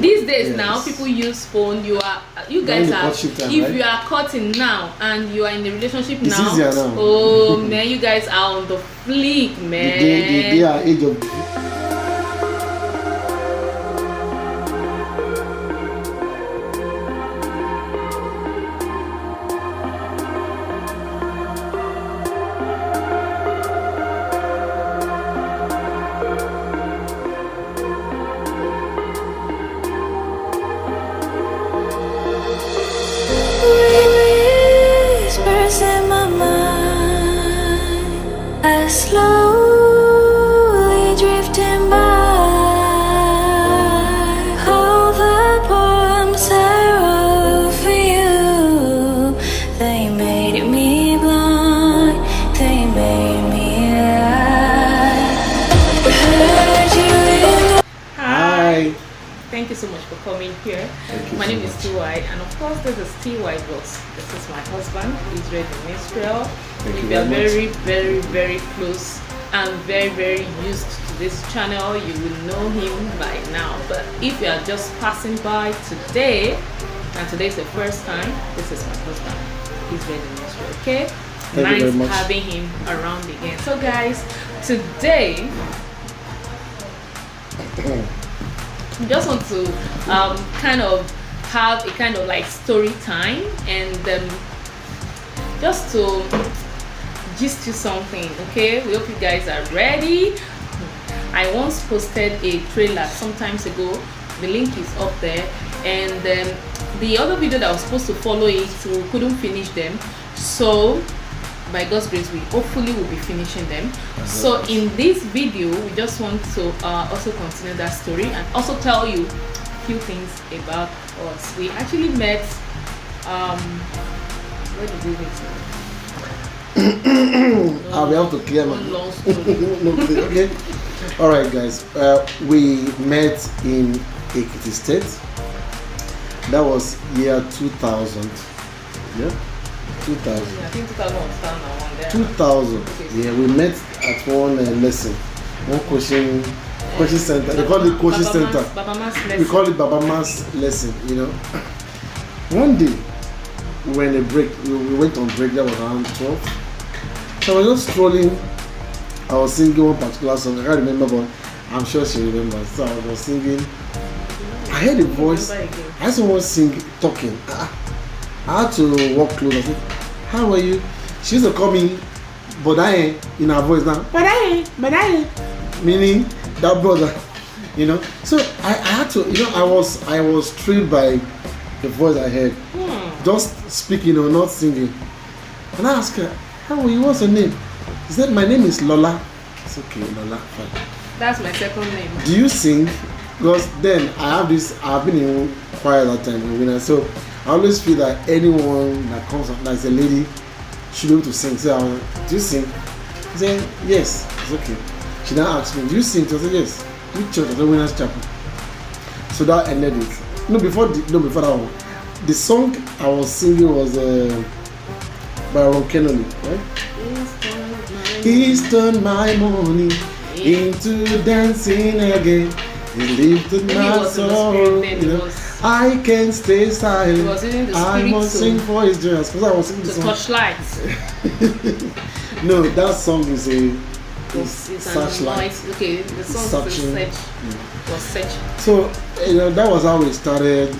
These days now, people use phone. You guys are. Time, if right? you are cutting now and you are in a relationship it's now, easier now. Oh man, you guys are on the fleek, man. They are age of. Slowly drifting by, all the poems I wrote for you, they made me blind, they made me lie. Heard you in Hi. Thank you so much for coming here. My name is much. T.Y. and of course this is T.Y. Vlogs. This is my husband, Israel Demestriel. We are very close and very used to this channel. You will know him by now. But if you are just passing by today, and today is the first time, this is my husband, Israel Demestriel. Okay? Thank you very much. Nice having him around again. So guys, today we just want to kind of have a kind of like story time and just to gist you something. Okay, we hope you guys are ready. I once posted a trailer sometimes ago. The link is up there, and the other video that was supposed to follow it, we couldn't finish them, so by God's grace we hopefully will be finishing them. So in this video we just want to also continue that story and also tell you a few things about us. We actually met where did we meet? I'll be able to clear my long story. okay. All right, guys. We met in Ekiti State. That was year 2000. Yeah, 2000. I think 2000 was down around there. 2000. Okay. Yeah, we met at one lesson, one coaching center. They call it coaching center. Babamas lesson. We call it Babamas lesson. You know. One day we were in a break. We went on break. That was around 12. So I was just strolling. I was singing one particular song. I can't remember, but I'm sure she remembers. So I was singing. I heard a voice. I heard someone sing, talking. I had to walk close. I said, "How are you?" She used to call me Bodaye in her voice now. Bodaye, meaning that brother. You know. So I had to. You know, I was thrilled by the voice I heard. Just speaking or not singing. And I asked her, "How are you? What's your name?" She said, "My name is Lola." It's okay, Lola. Fine. That's my second name. Do you sing? Because then I've been in choir that time, so I always feel that anyone that comes up as a lady should be able to sing. So do you sing? She said, yes. It's okay. She now asked me, do you sing? I said, yes. Which church? I said, Winners Chapel. So that ended it. Before that one. The song I was singing was by Ron Kennedy, right? He's turned my morning into dancing again. He lifted my soul. I can't stay silent. I must sing for his joys. Because I was singing the song. Torchlight. No, that song is a Searchlight. Okay, the song is Search. Was Search. So that was how we started.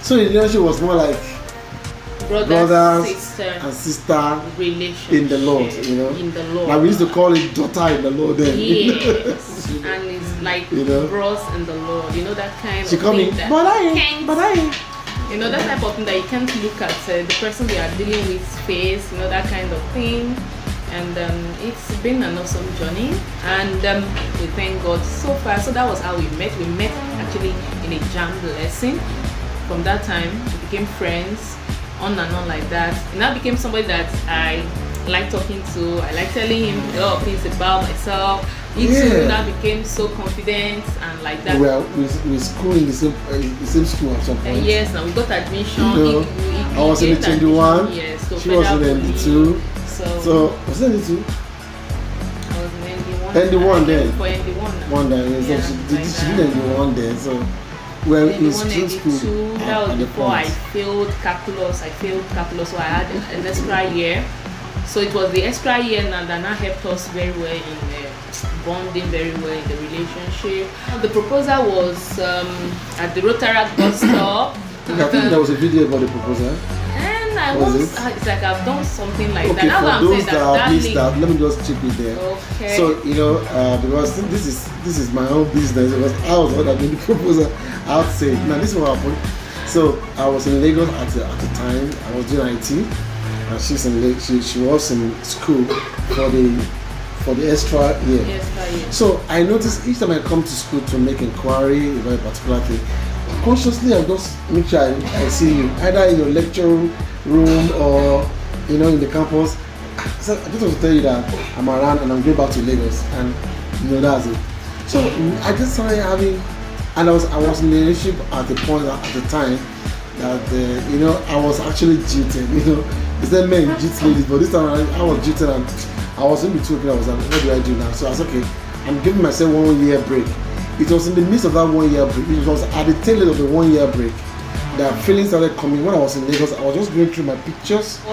So the relationship was more like brothers and sister relationship in the Lord, In the Lord. Like we used to call it daughter in the Lord then. Yes. And it's like bros in the Lord. You know that kind she of called me, thing but I. You know that type of thing that you can't look at the person they are dealing with face. You know that kind of thing. And it's been an awesome journey, and we thank God so far. So that was how we met. We met actually in a jam lesson. From that time, we became friends, on and on like that. And I became somebody that I like talking to. I like telling him a lot of things about myself. He too now became so confident and like that. Well, we school in the same school at some point. Yes, now we got admission. I was in the 21. Yes, so she was in the 2. So was it ND2? I was in ND1. ND1 then. For ND1 now. One day, so she did ND1 then. So Well, then in the school, 182. That at was the before I point. failed calculus. So I had an extra year. So it was the extra year now that now helped us very well in bonding very well in the relationship. The proposal was at the Rotaract bus stop. I think there was a video about the proposal. And I Was was, it? it's like I've done something like Okay, that. That's what for I'm those saying. that have missed link. that, let me just chip it there. Okay. So because this is my own business, because I was the one that made the proposal. I have to say, now this is what happened. So I was in Lagos at the time. I was doing IT, and she was in school for the extra year. Yes, year. So I noticed each time I come to school to make inquiry about a particular thing, consciously I just make sure I see you either in your lecture room or in the campus. So I just want to tell you that I'm around and I'm going back to Lagos, and that's it. So I just started having, and I was in a relationship at the point at the time that I was actually cheating. They said men cheat ladies, but this time I was cheating and I was in between. I was like, what do I do now? So I was okay. I'm giving myself 1 year break. It was in the midst of that 1 year break. It was at the tail end of the 1 year break that feelings started coming. When I was in Lagos, I was just going through my pictures. I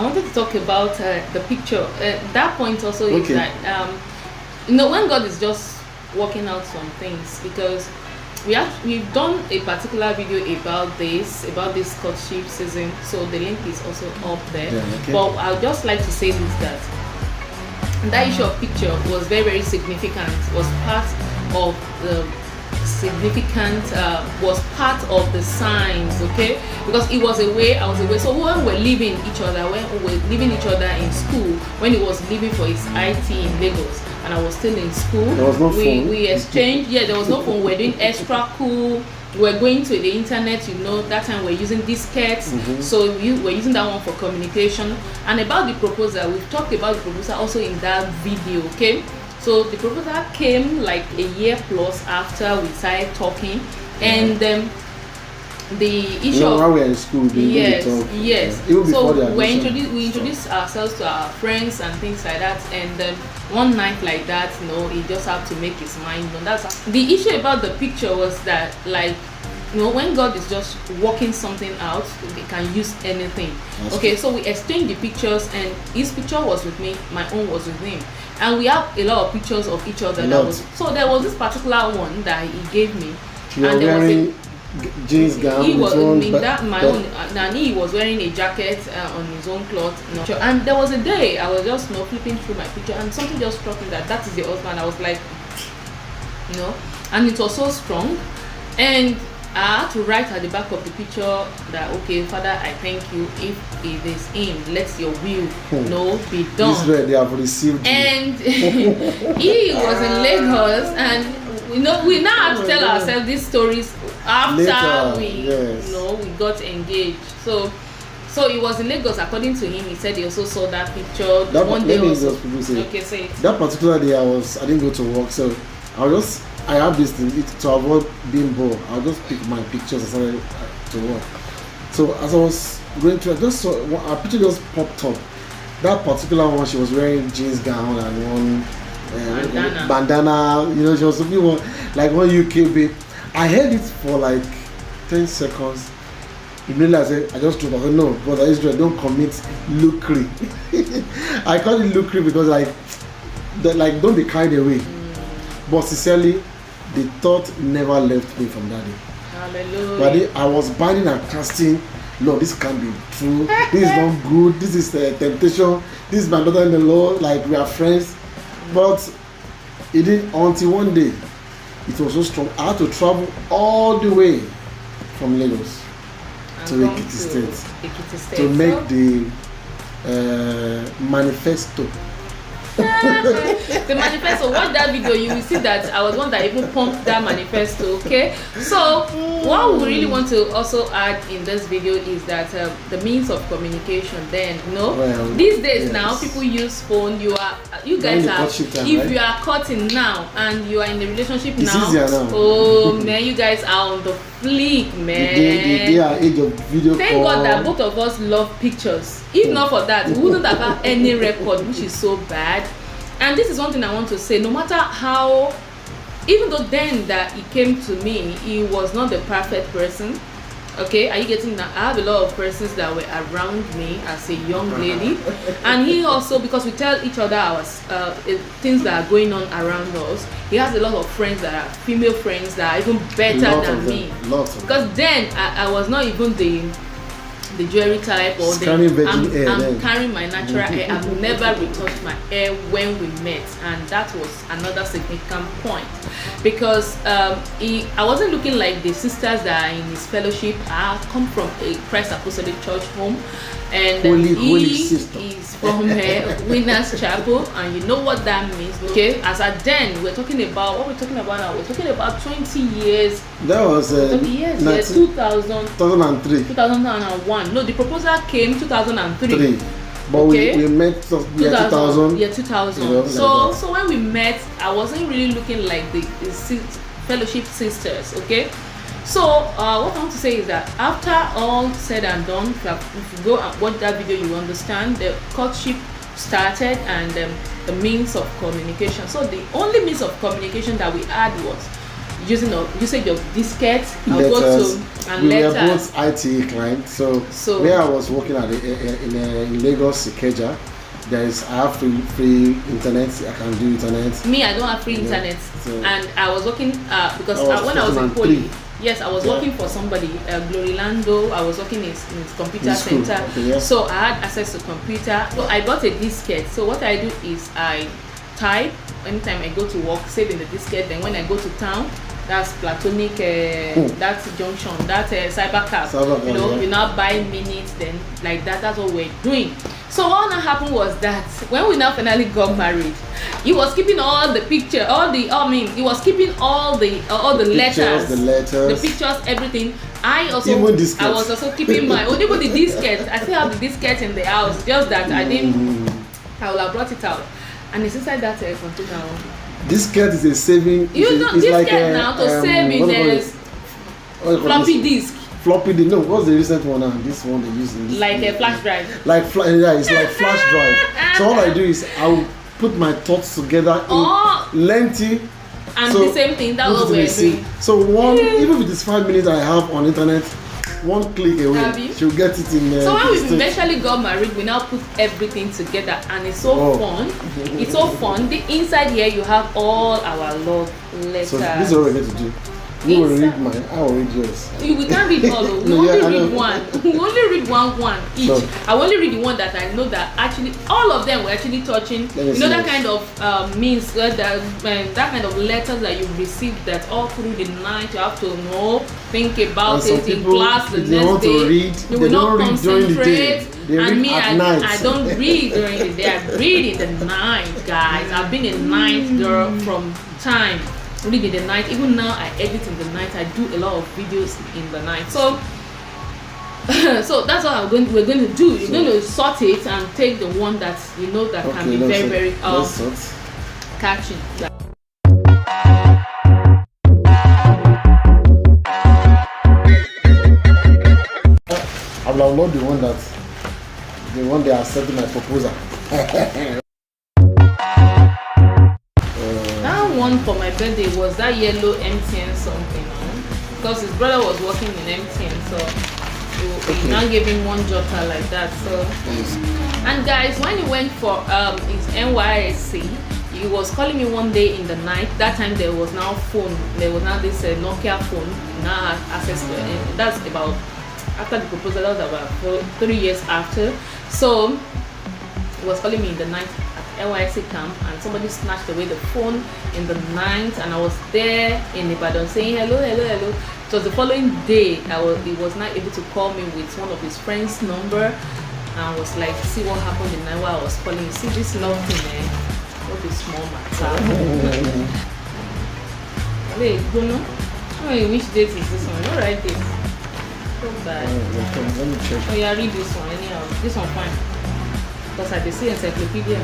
wanted to talk about the picture. That point also is that when God is just working out some things, because we've done a particular video about this courtship season, so the link is also up there. Yeah, okay. But I'd just like to say this, that issue of picture was very, very significant. Was part of the was part of the signs, okay? Because it was away, I was away. So when we were leaving each other in school, when he was leaving for his IT in Lagos and I was still in school, there was no phone. We exchanged. Yeah, there was no phone. We're doing extra cool. We're going to the internet. That time we're using diskettes. So we're using that one for communication. And about the proposal, we've talked about the proposal also in that video, okay? So the proposal came like a year plus after we started talking, and the issue while we were in school, yes. Even before the So admission. we introduced ourselves to our friends and things like that, and one night like that, he just had to make his mind known. That's the issue about the picture was that, like, when God is just working something out, they can use anything. Okay, so we exchanged the pictures, and his picture was with me, my own was with him, and we have a lot of pictures of each other. So there was this particular one that he gave me, you and there wearing was jeans gown. he was own, and he was wearing a jacket on his own cloth. And there was a day I was just flipping through my picture, and something just struck me that is the husband. I was like, and it was so strong, and I had to write at the back of the picture that, okay, Father, I thank you. If it is him, let your will be done. Israel, they have received you. And he was in Lagos, and we now have to tell ourselves these stories after Later, we yes. We got engaged. So it was in Lagos. According to him, he said he also saw that picture. One day also. Okay, say it. That particular day, I didn't go to work, so I have this thing to avoid being bored. I'll just pick my pictures and started to work. So as I was going through, I just saw a picture just popped up. That particular one, she was wearing jeans gown and one bandana. She was looking like one UK babe. I held it for like 10 seconds. Immediately I just told her, no, brother Israel, don't commit lucre. I call it lucre because don't be carried away. But sincerely, the thought never left me from that day. Hallelujah. But I was binding and casting, Lord, this can't be true. This is not good. This is temptation. This is my daughter-in-law. Like, we are friends. But it didn't until one day. It was so strong. I had to travel all the way from Lagos to Ekiti State to make the manifesto. The manifesto, watch that video, you will see that I was one that even pumped that manifesto. Okay, so what we really want to also add in this video is that the means of communication then these days now people use phone. You guys are if you are cutting now and you are in the relationship it's now, oh man, you guys are on the fleek, man. They are age of video Thank call. God that both of us love pictures. If not for that, we wouldn't have had any record, which is so bad. And this is one thing I want to say. No matter how even though then that he came to me, he was not the perfect person. Okay, are you getting that? I have a lot of persons that were around me as a young lady, and he also, because we tell each other our things that are going on around us. He has a lot of friends that are female friends that are even better than me. Because then I was not even the jewelry type, or I'm carrying my natural hair. I've never retouched my hair when we met, and that was another significant point, because I wasn't looking like the sisters that are in his fellowship. I come from a Christ Apostolic Church home, and he is from Winners Chapel, and you know what that means. Okay, as at then we're talking about what we're talking about now. We're talking about 20 years. That was 2003, 2001. No, the proposal came 2003. But okay. we met year 2000. Yeah, 2000. So when we met, I wasn't really looking like the fellowship sisters. Okay. So what I want to say is that after all said and done, if you go and watch that video, you understand the courtship started and the means of communication. So the only means of communication that we had was usage of diskettes, letters. We were both IT clients. So where I was working at in Lagos, Ikeja, I have free internet. I can do internet. Me, I don't have free internet, and I was working because when I was in Poly. Yes, I was working for somebody, Glory Lando. I was working in his computer center. Okay, so I had access to computer. So I bought a diskette. So what I do is I type anytime I go to work, save in the diskette. Then when I go to town, that's Platonic, that's Junction, that's Cybercab. You now buy minutes, then like that. That's what we're doing. So what now happened was that when we now finally got married, he was keeping all the picture, he was keeping all the letters, the pictures, everything. I was also keeping my even the diskettes. I still have the diskettes in the house, just that I will have brought it out, and it's inside that container. Disket is a saving. You know, disket now to save in the floppy disk. Floppy disk. No, what's the recent one now? This one they use in this. Like a flash drive. Yeah, it's like flash drive. So all I do is I will put my thoughts together in lengthy. And the same thing. That's what we're doing. So even if it is 5 minutes I have on internet, one click away, she'll get it in. So when we eventually got married, we now put everything together, and it's so fun. It's so fun. The inside here you have all our love letters. So this is what we're going to do. You will read mine, I will read yours. We can't read all. We only read one. We only read one each. So, I only read the one that I know that actually all of them were actually touching. That kind of means that kind of letters that you receive that all through the night you have to know, think about it in class the next day. You will not concentrate. And me, I don't read during the day. I read in the night, guys. I've been a night girl from time. Read in the night. Even now I edit in the night. I do a lot of videos in the night. So so that's what we're going to do. You're going to sort it and take the one that you know that can be very catchy. I will download the one they accepted my proposal. One for my birthday was that yellow MTN something, because his brother was working in MTN, so he now gave him one jotter like that. So and guys, when he went for his NYSC, he was calling me one day in the night. That time there was now this Nokia phone. Now access to it. That's about after the proposal. That was about 3 years after. So he was calling me in the night NYSC camp, and somebody snatched away the phone in the night, and I was there in Ibadan saying hello. It was the following day he was not able to call me with one of his friends' number, and I was like, see what happened the night while I was calling. See this love thing, what a small matter. Wait, Bruno, which date is this one? Don't write this. So bad. Let me check. Oh yeah, read this one anyhow. This one fine. Because I can see encyclopedia.